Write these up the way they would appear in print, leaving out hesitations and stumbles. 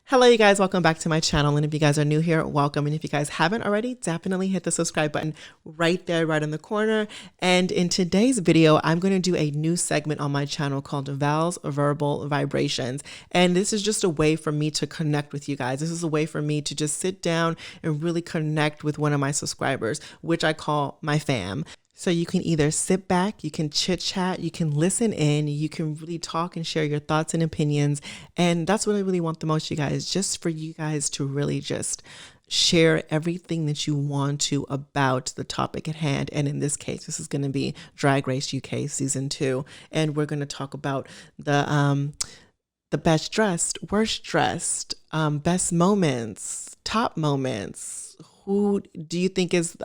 Hello, you guys. Welcome back to my channel. And if you guys are new here, welcome. And if you guys haven't already, definitely hit the subscribe button right there, right in the corner. And in today's video, I'm going to do a new segment on my channel called Vals Verbal Vibrations. And this is just a way for me to connect with you guys. This is a way for me to just sit down and really connect with one of my subscribers, which I call my fam. So you can either sit back, you can chit chat, you can listen in, you can really talk and share your thoughts and opinions. And that's what I really want the most, you guys, just for you guys to really just share everything that you want to about the topic at hand. And in this case, this is going to be Drag Race UK season 2. And we're going to talk about the best dressed, worst dressed, best moments, top moments. Who do you think is,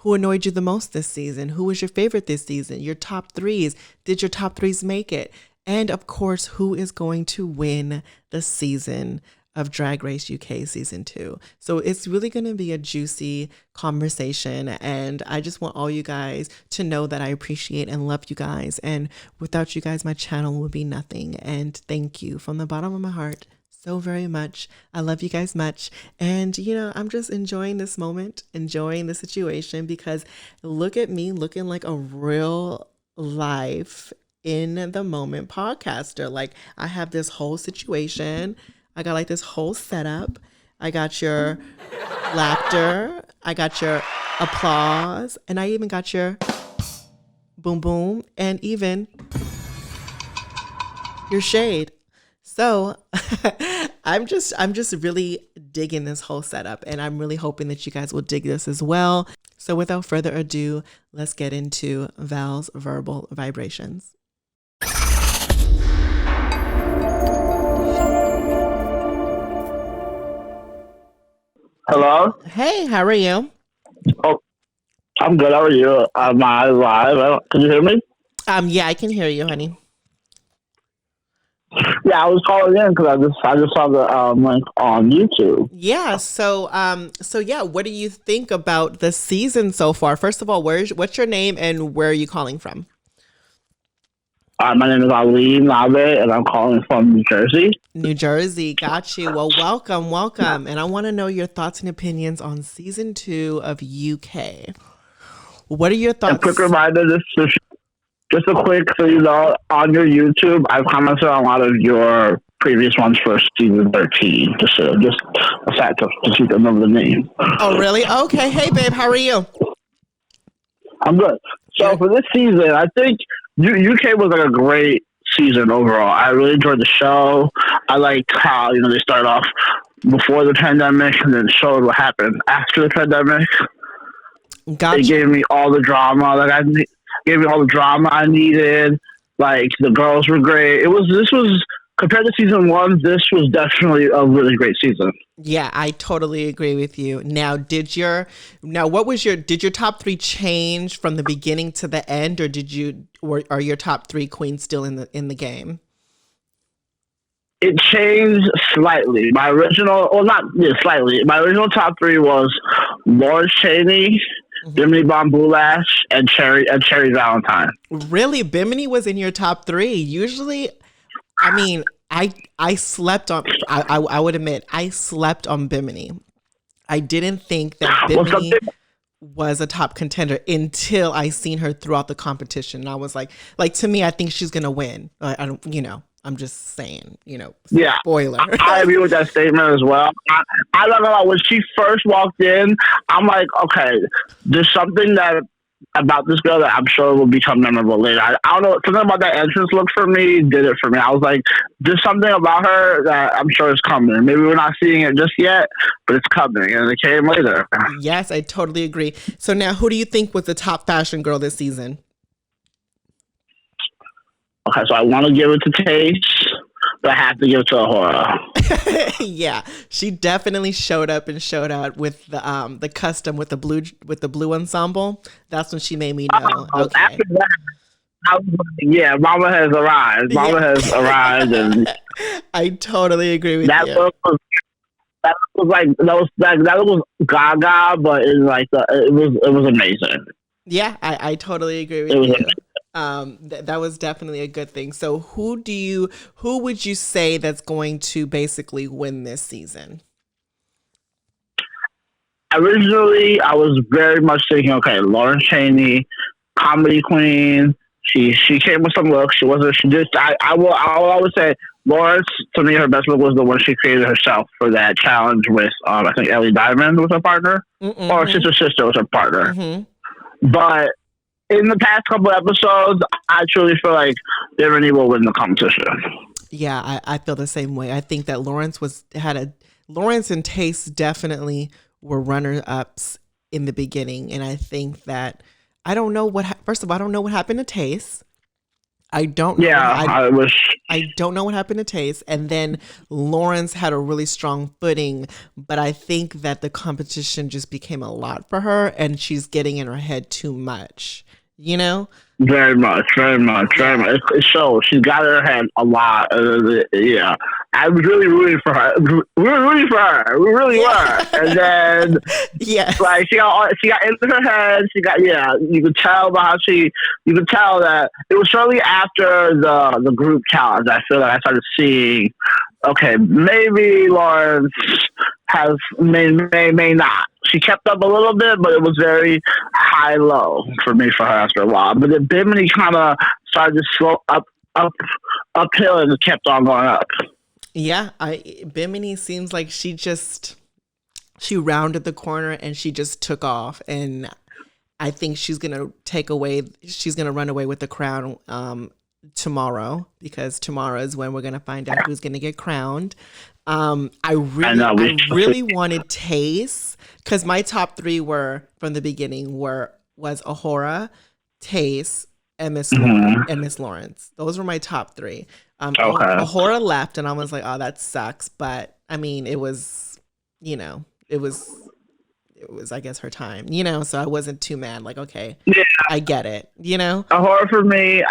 who annoyed you the most this season? Who was your favorite this season? Your top threes. Did your top threes make it? And of course, who is going to win the season of Drag Race UK season 2? So it's really going to be a juicy conversation. And I just want all you guys to know that I appreciate and love you guys. And without you guys, my channel would be nothing. And thank you from the bottom of my heart so very much. I love you guys much. And, you know, I'm just enjoying this moment, enjoying the situation, because look at me looking like a real life in the moment podcaster. Like, I have this whole situation. I got like this whole setup. I got your laughter. I got your applause. And I even got your boom boom and even your shade. So I'm just really digging this whole setup, and I'm really hoping that you guys will dig this as well. So without further ado, let's get into Val's verbal vibrations. Hello? Hey, how are you? Oh, I'm good. How are you? Am I live? Can you hear me? Yeah, I can hear you, honey. Yeah, I was calling in because I just saw the link on YouTube. Yeah. So yeah, what do you think about the season so far? First of all, what's your name and where are you calling from? My name is Ali Nabe, and I'm calling from New Jersey. New Jersey. Got you. Well, welcome. And I want to know your thoughts and opinions on season 2 of UK. What are your thoughts? A quick reminder, just a quick, so you know, on your YouTube, I've commented on a lot of your previous ones for season 13. Just a fact to see the number of the name. Oh, really? Okay. Hey, babe, how are you? I'm good. So for this season, I think UK was like a great season overall. I really enjoyed the show. I liked how, you know, they started off before the pandemic and then showed what happened after the pandemic. Gotcha. They gave me all the drama I needed. Like, the girls were great. This was compared to season 1, this was definitely a really great season. Yeah, I totally agree with you. Now, did your top 3 change from the beginning to the end, or are your top 3 queens still in the game? It changed slightly. My original top 3 was Lawrence Chaney, Bimini Bon-Boulash, and Cherry Valentine. Really? Bimini was in your top 3? Usually, I mean, I slept on, I would admit, I slept on Bimini. I didn't think that Bimini was a top contender until I seen her throughout the competition. And I was like to me, I think she's going to win. I don't, you know. I'm just saying, you know, spoiler. I agree with that statement as well. I don't know, when she first walked in, I'm like, okay, there's something about this girl that I'm sure will become memorable later. I don't know, something about that entrance look for me did it for me. I was like, there's something about her that I'm sure is coming. Maybe we're not seeing it just yet, but it's coming, and it came later. Yes, I totally agree. So now, who do you think was the top fashion girl this season? Okay, so I want to give it to Taste, but I have to give it to Ahura. Yeah, she definitely showed up and showed out with the custom with the blue ensemble. That's when she made me know. Okay. After that, Mama has arrived. Mama has arrived, and I totally agree with that. You. That was Gaga, but it was amazing. Yeah, I totally agree with you. That was definitely a good thing. So who would you say that's going to basically win this season? Originally, I was very much thinking, okay, Lauren Cheney, comedy queen. She came with some looks. She wasn't. She just. I will always say Lawrence. To me, her best look was the one she created herself for that challenge with. I think Ellie Diamond was her partner, or Sister was her partner. Mm-hmm. But in the past couple episodes, I truly feel like Bimini will win the competition. Yeah, I feel the same way. I think that Lawrence and Taste definitely were runner ups in the beginning, and I think that I don't know first of all, I don't know what happened to Taste. I don't know. Yeah, I don't know what happened to Taste. And then Lawrence had a really strong footing, but I think that the competition just became a lot for her, and she's getting in her head too much. You know? Very much. It shows. She's got in her head a lot. Yeah. I was really rooting for her. We were rooting for her. We really were. And then, like, she got into her head. You could tell you could tell that it was shortly after the group challenge. I feel like I started seeing, okay, maybe Lawrence may not. She kept up a little bit, but it was very high-low for me for her after a while. But then Bimini kind of started to slow uphill and kept on going up. Yeah, Bimini seems like she rounded the corner and she just took off. And I think she's going to run away with the crown tomorrow, because tomorrow is when we're going to find out who's going to get crowned. I really wanted Taste, because my top three were from the beginning was Ahura, Taste, and Miss Lawrence. Those were my top three. Okay. Ahura left, and I was like, oh, that sucks. But I mean, it was I guess her time, so I wasn't too mad. Like, okay, yeah. I get it, Ahura for me.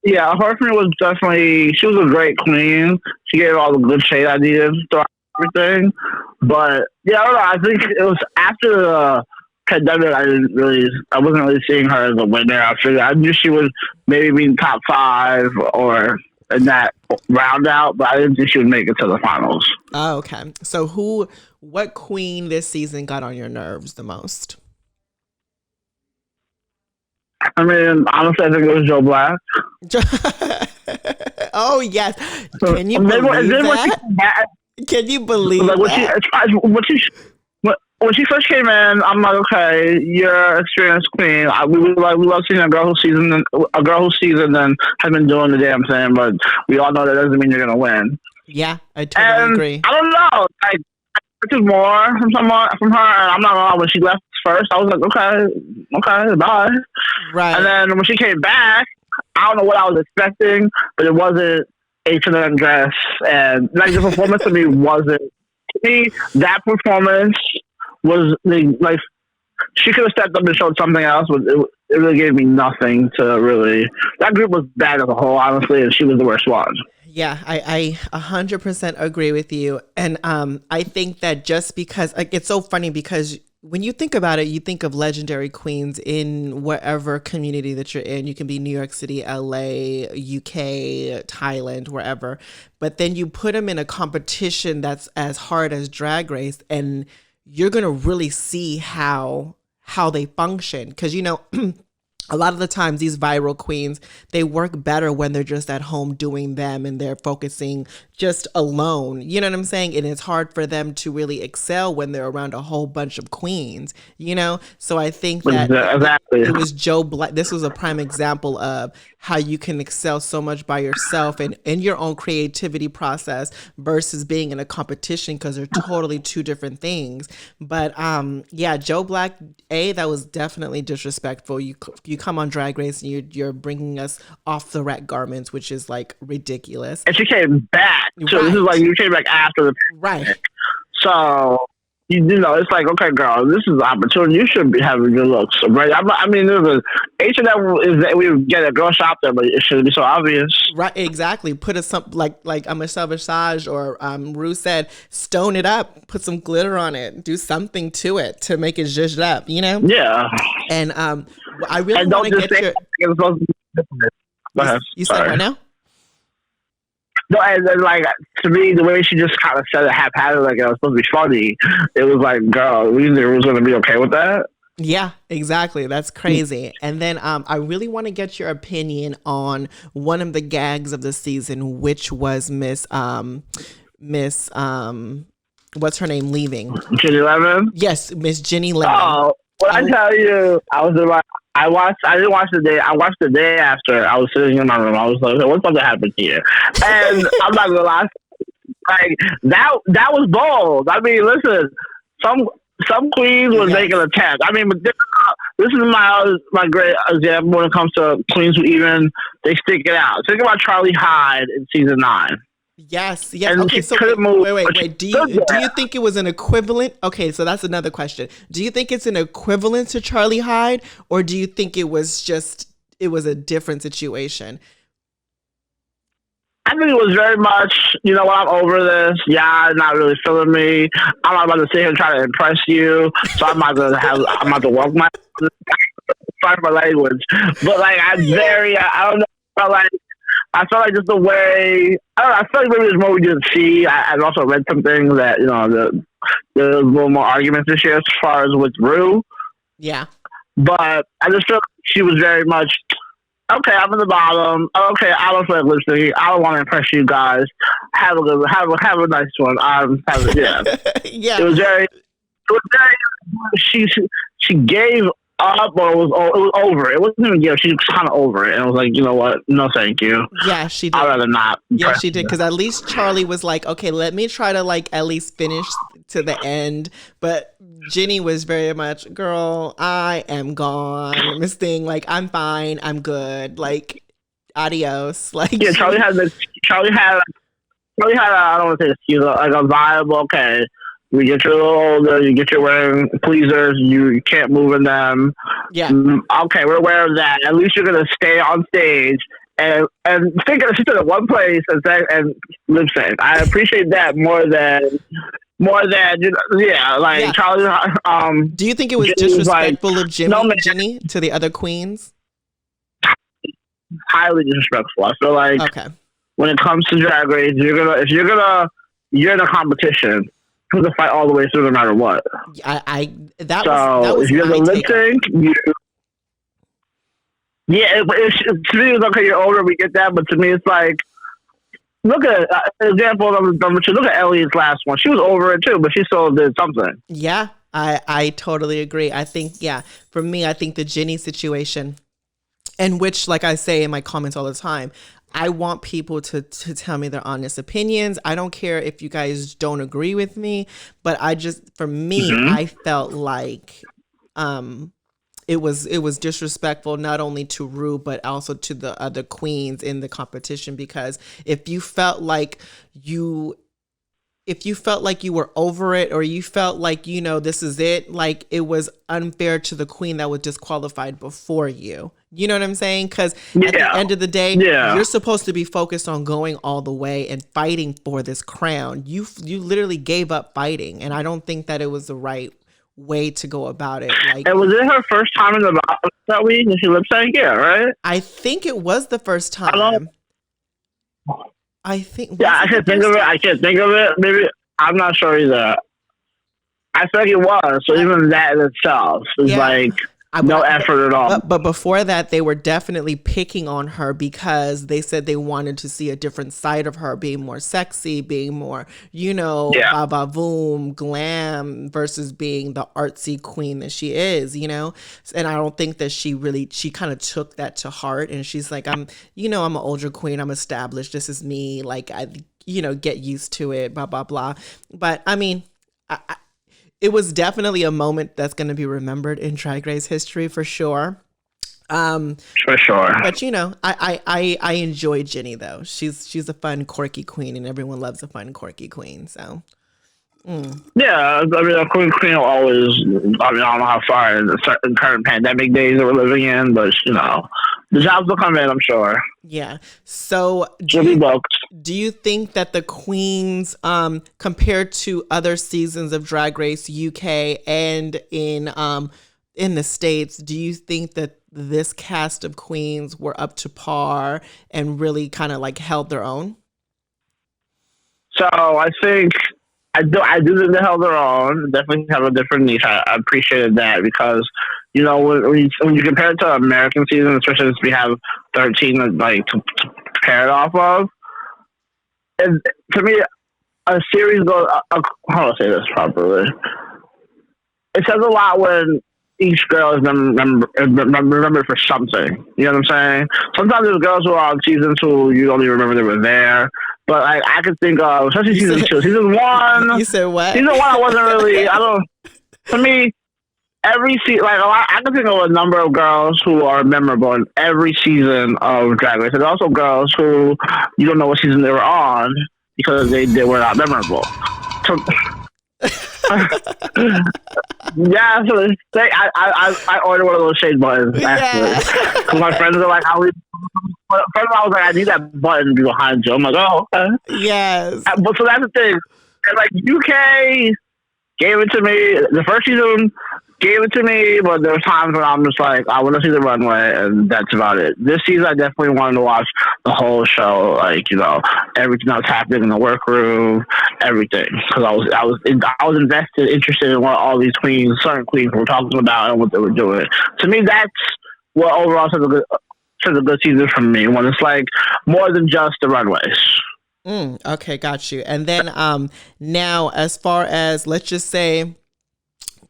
Yeah, Ahura for me was definitely, she was a great queen. She gave all the good shade ideas throughout everything. But yeah, I don't know. I think it was after the pandemic. I wasn't really seeing her as a winner. I knew she would maybe be in top 5 or in that round out, but I didn't think she would make it to the finals. Oh, okay. So what queen this season got on your nerves the most? I mean, honestly, I think it was Joe Black. Oh, yes. Can you believe that? Can you believe that? When she first came in, I'm like, okay, you're an experienced queen. We love seeing a girl who's seasoned and has been doing the damn thing, but we all know that doesn't mean you're gonna win. Yeah, I totally agree. I don't know. I expected more from her, and I'm not gonna lie. When she left first, I was like, okay, bye. Right. And then when she came back, I don't know what I was expecting, but it wasn't H&M dress, and like the performance to me wasn't. To me, that performance was like she could have stepped up and showed something else, but it really gave me nothing to really. That group was bad as a whole, honestly, and she was the worst one. Yeah, I 100% agree with you. And I think that just because, like, it's so funny because when you think about it, you think of legendary queens in whatever community that you're in. You can be New York City, LA, UK, Thailand, wherever. But then you put them in a competition that's as hard as Drag Race, and you're going to really see how they function. Because, a lot of the times these viral queens, they work better when they're just at home doing them and they're focusing just alone. You know what I'm saying? And it's hard for them to really excel when they're around a whole bunch of queens, So I think that exactly. It was Joe Black. This was a prime example of how you can excel so much by yourself and in your own creativity process versus being in a competition, because they're totally two different things. But yeah, Joe Black, that was definitely disrespectful. You come on Drag Race and you're bringing us off the rack garments, which is like ridiculous. And she came back. So This is like you came back after the right. So it's like, okay, girl, this is an opportunity. You should be having good looks, right? I mean, H&M is that we would get a girl shop there, but it shouldn't be so obvious. Right, exactly. Put a like a Michelle Visage or Rue said, stone it up, put some glitter on it, do something to it to make it zhuzhed up, Yeah. And I really want to get your. Go ahead. You said what now? No, and like to me, the way she just kind of said it haphazard, like it was supposed to be funny, it was like, girl, we knew it was going to be okay with that. Yeah, exactly. That's crazy. And then I really want to get your opinion on one of the gags of the season, which was Miss what's her name leaving? Ginny Lemon. Yes, Miss Ginny Lemon. Oh, what I tell you, I didn't watch the day. I watched the day after. I was sitting in my room. I was like, "What's about to happen here?" And I'm not gonna lie, like that was bold. I mean, listen, some queens was making an attempt. I mean, but this is my great example when it comes to queens who even they stick it out. Think about Charlie Hyde in season 9. Yes. And Okay, so wait. Do you think it was an equivalent? Okay, so that's another question. Do you think it's an equivalent to Charlie Hyde, or do you think it was a different situation? I think it was very much, you know what, I'm over this. Yeah, not really feeling me. I'm not about to sit here and try to impress you. So I'm not to walk my sorry for my language. But like I don't know, I felt like just the way, I don't know, I feel like maybe there's more we didn't see. I also read some things that, you know, there was a little more arguments this year as far as with Rue. Yeah. But I just feel like she was very much, okay, I'm in the bottom. Okay, I don't feel like listening. I don't want to impress you guys. Have a nice one. Yeah. Yeah. It was very, she gave up, or it was over. It wasn't even give. She was kind of over it, and I was like, you know what? No, thank you. Yeah, she did. I'd rather not. Yeah, she did, because at least Charlie was like, okay, let me try to like at least finish to the end. But Ginny was very much, girl, I am gone. Miss Thing, like, I'm fine, I'm good, like, adios. Like, yeah, Charlie had I don't want to say excuse, like a viable. Okay, you get your little older, you get your wearing pleasers, you can't move in them. Yeah. Okay, we're aware of that. At least you're gonna stay on stage and think of the sister in one place and lip sync. I appreciate that more than you know, yeah. Like yeah. Charlie. Do you think it was disrespectful of Ginny to the other queens? Highly disrespectful. I feel like okay. When it comes to Drag Race, you're in a competition. To fight all the way through, no matter what. That was if you're the lip sync, to me it's okay. You're older, we get that, but to me it's like, look at example number 2. Look at Ellie's last one. She was over it too, but she still did something. Yeah, I totally agree. I think for me, I think the Ginny situation, and which, like I say in my comments all the time, I want people to tell me their honest opinions. I don't care if you guys don't agree with me, but for me, I felt like it was disrespectful not only to Rue but also to the other queens in the competition, because if you felt like you were over it, or you felt like, you know, this is it, like it was unfair to the queen that was disqualified before you. You know what I'm saying? Because at the end of the day, you're supposed to be focused on going all the way and fighting for this crown. You literally gave up fighting, and I don't think that it was the right way to go about it. Like, and was it her first time in the bottom that week? Did she lip sync? Yeah, right? I think it was the first time. I think. Yeah, I can't think of it. Maybe I'm not sure either. I feel like it was. So even that in itself is like no effort at all. But before that, they were definitely picking on her because they said they wanted to see a different side of her, being more sexy, being more, you know, ba-ba-boom, glam, versus being the artsy queen that she is, you know? And I don't think that she kind of took that to heart. And she's like, I'm an older queen. I'm established. This is me. Like, get used to it, blah, blah, blah. But I mean, it was definitely a moment that's going to be remembered in Drag Race history for sure. For sure. But you know, I enjoy Ginny though. She's a fun, quirky queen, and everyone loves a fun, quirky queen. So. Yeah, I mean, a queen will always. I mean, I don't know how far in the current pandemic days that we're living in, but you know, the jobs will come in, I'm sure. Yeah. So do you think that the queens, compared to other seasons of Drag Race UK and in in the States, do you think that this cast of queens were up to par and really kind of like held their own? So I think I do think they held their own. Definitely have a different niche. I appreciated that because when you compare it to American season, especially since we have 13 like to pair it off of, and to me, a series goes. How do I say this properly? It says a lot when each girl is remembered for something. You know what I'm saying? Sometimes there's girls who are on season 2 you don't even remember they were there. But like I could think of, especially season 2, season 1. You said what? Season 1, I wasn't really. I don't. To me, every season, I can think of a number of girls who are memorable in every season of Drag Race. There's also girls who you don't know what season they were on because they were not memorable. So, yeah, so I ordered one of those shade buttons actually. Because my friends are like, first of all, I was like, I need that button behind you. I'm like, oh, okay. Yes. But so that's the thing. And like UK gave it to me. The first season gave it to me, but there were times when I'm just like, I want to see the runway, and that's about it. This season, I definitely wanted to watch the whole show, like everything that was happening in the workroom, everything, because I was invested, interested in what all these queens, certain queens, were talking about and what they were doing. To me, that's what overall says a good season for me. When it's like more than just the runways. Okay, got you. And then now, as far as let's just say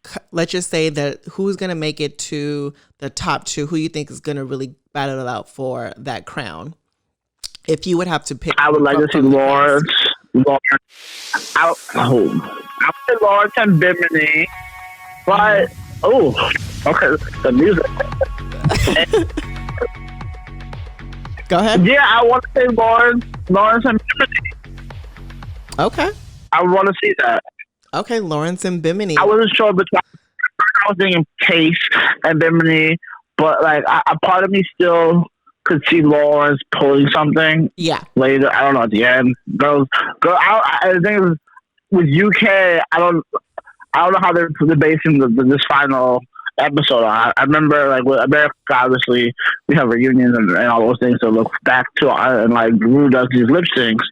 that who's going to make it to the top 2, who you think is going to really battle it out for that crown? If you would have to pick, I would like to see Lawrence. I would say Lawrence and Bimini, but okay, the music. Go ahead. Yeah, I want to say Lawrence and Bimini. Okay. I want to see that. Okay, Lawrence and Bimini. I wasn't sure between. I was thinking Taste and Bimini, but like a part of me still could see Lawrence pulling something. Yeah. Later, I don't know, at the end, girls. The thing is, with UK, I don't know how they're basing this final episode on. I remember like with America, obviously we have reunions and all those things to look back to, and like Rue does these lip syncs.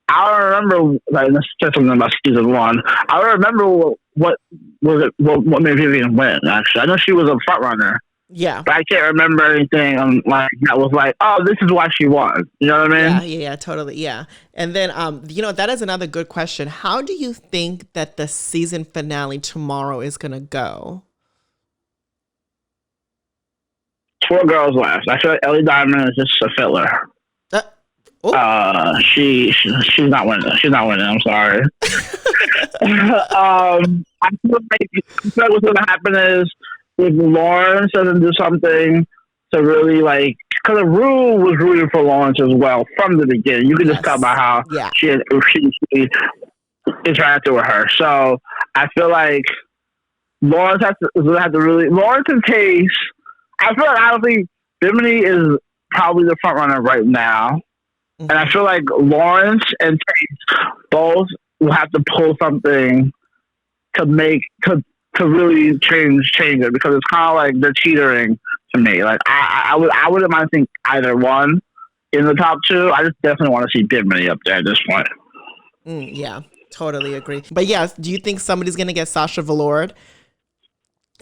I don't remember, like, let's say something about season 1. I don't remember what made Vivian win, actually. I know she was a front runner. Yeah. But I can't remember anything like that was like, oh, this is why she won. You know what I mean? Yeah, totally. Yeah. And then, that is another good question. How do you think that the season finale tomorrow is going to go? 4 girls left. I feel like Ellie Diamond is just a filler. She's not winning. She's not winning. I'm sorry. I feel like what's gonna happen is if Lawrence doesn't do something to really like, because Rue was rooting for Lawrence as well from the beginning. You can just tell by how she interacted with her. So I feel like Lawrence has to really Lawrence and Taste. I feel like honestly, Bimini is probably the front runner right now. And I feel like Lawrence and Tate both will have to pull something to really change it, because it's kind of like they're teetering to me. Like I wouldn't mind seeing either one in the top 2. I just definitely want to see Bimini up there at this point. Yeah, totally agree. But yeah, do you think somebody's gonna get Sasha Velour?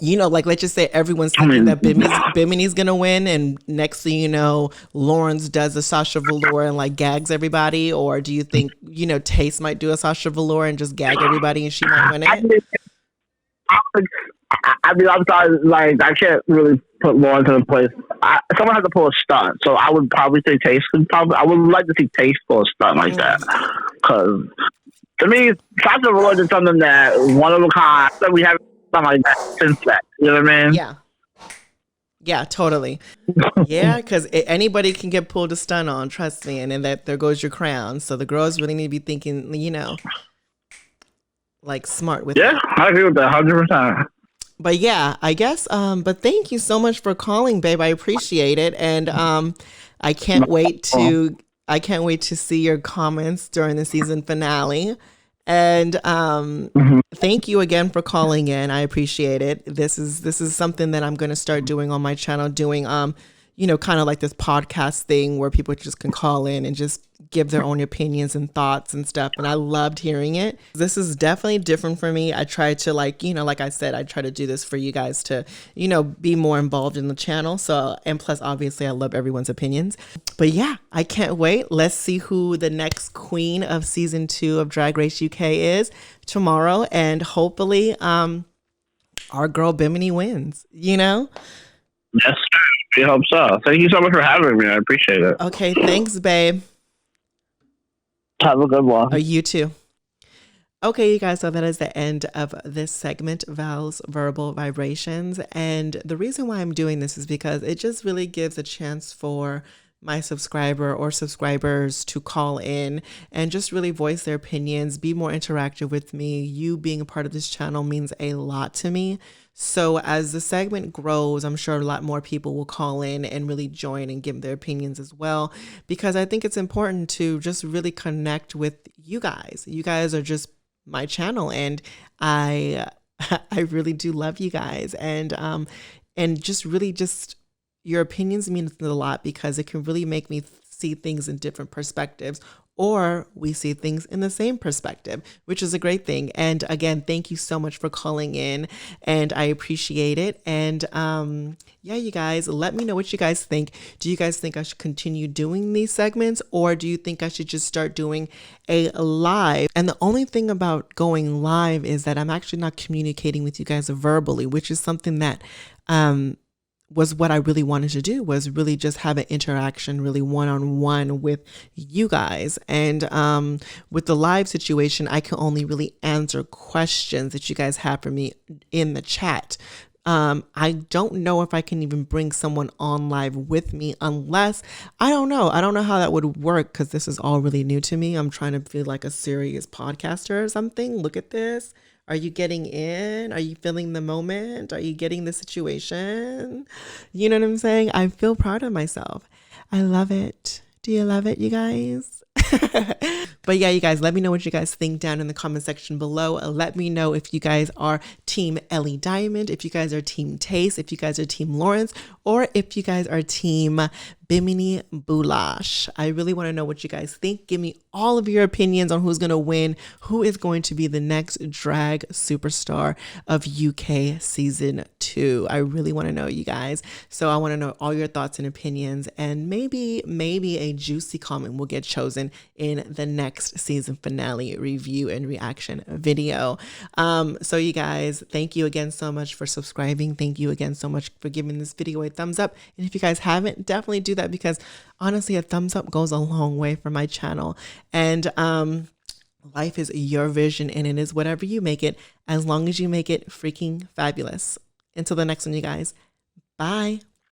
Like, let's just say everyone's thinking that Bimini's going to win, and next thing you know, Lawrence does a Sasha Velour and, like, gags everybody, or do you think, Taste might do a Sasha Velour and just gag everybody and she might win it? I'm sorry, like, I can't really put Lawrence in a place. Someone has to pull a stunt, so I would probably say Taste I would like to see Taste pull a stunt like that, because to me, Sasha Velour is something that one of a kind that we haven't like that since that, you know what I mean? Yeah, totally. Yeah, because anybody can get pulled a stunt on, trust me, and then there goes your crown. So the girls really need to be thinking, like smart with it. I agree with that 100%. But yeah, I guess. But thank you so much for calling, babe. I appreciate it, and I can't wait to see your comments during the season finale. And Mhm. thank you again for calling in. I appreciate it. This is something that I'm going to start doing on my channel, doing kind of like this podcast thing where people just can call in and just give their own opinions and thoughts and stuff. And I loved hearing it. This is definitely different for me. I try to like I said, I try to do this for you guys to, be more involved in the channel. So, and plus, obviously, I love everyone's opinions. But yeah, I can't wait. Let's see who the next queen of season 2 of Drag Race UK is tomorrow. And hopefully, our girl Bimini wins, Yes, sir. We hope so. Thank you so much for having me. I appreciate it. Okay, thanks, babe. Have a good one. Oh, you too. Okay, you guys, so that is the end of this segment, Val's Verbal Vibrations. And the reason why I'm doing this is because it just really gives a chance for my subscriber or subscribers to call in and just really voice their opinions, be more interactive with me. You being a part of this channel means a lot to me. So as the segment grows, I'm sure a lot more people will call in and really join and give their opinions as well, because I think it's important to just really connect with you guys. You guys are just my channel, and I I really do love you guys, and just really just your opinions mean a lot because it can really make me see things in different perspectives, or we see things in the same perspective, which is a great thing. And again, thank you so much for calling in, and I appreciate it. And yeah, you guys, let me know what you guys think. Do you guys think I should continue doing these segments, or do you think I should just start doing a live? And the only thing about going live is that I'm actually not communicating with you guys verbally, which is something that was what I really wanted to do, was really just have an interaction, really one-on-one with you guys. And with the live situation, I can only really answer questions that you guys have for me in the chat. I don't know if I can even bring someone on live with me, unless, I don't know how that would work, because this is all really new to me. I'm trying to feel like a serious podcaster or something. Look at this. Are you getting in? Are you feeling the moment? Are you getting the situation? You know what I'm saying? I feel proud of myself. I love it. Do you love it, you guys? But yeah, you guys, let me know what you guys think down in the comment section below. Let me know if you guys are team Ellie Diamond, if you guys are team Taste, if you guys are team Lawrence, or if you guys are team Bimini Boulash. I really want to know what you guys think. Give me all of your opinions on who's going to win, who is going to be the next drag superstar of UK season 2. I really want to know, you guys. So I want to know all your thoughts and opinions, and maybe a juicy comment will get chosen in the next season finale review and reaction video. So you guys, thank you again so much for subscribing. Thank you again so much for giving this video a thumbs up. And if you guys haven't, definitely do that, because honestly, a thumbs up goes a long way for my channel. And life is your vision, and it is whatever you make it, as long as you make it freaking fabulous. Until the next one, you guys. Bye.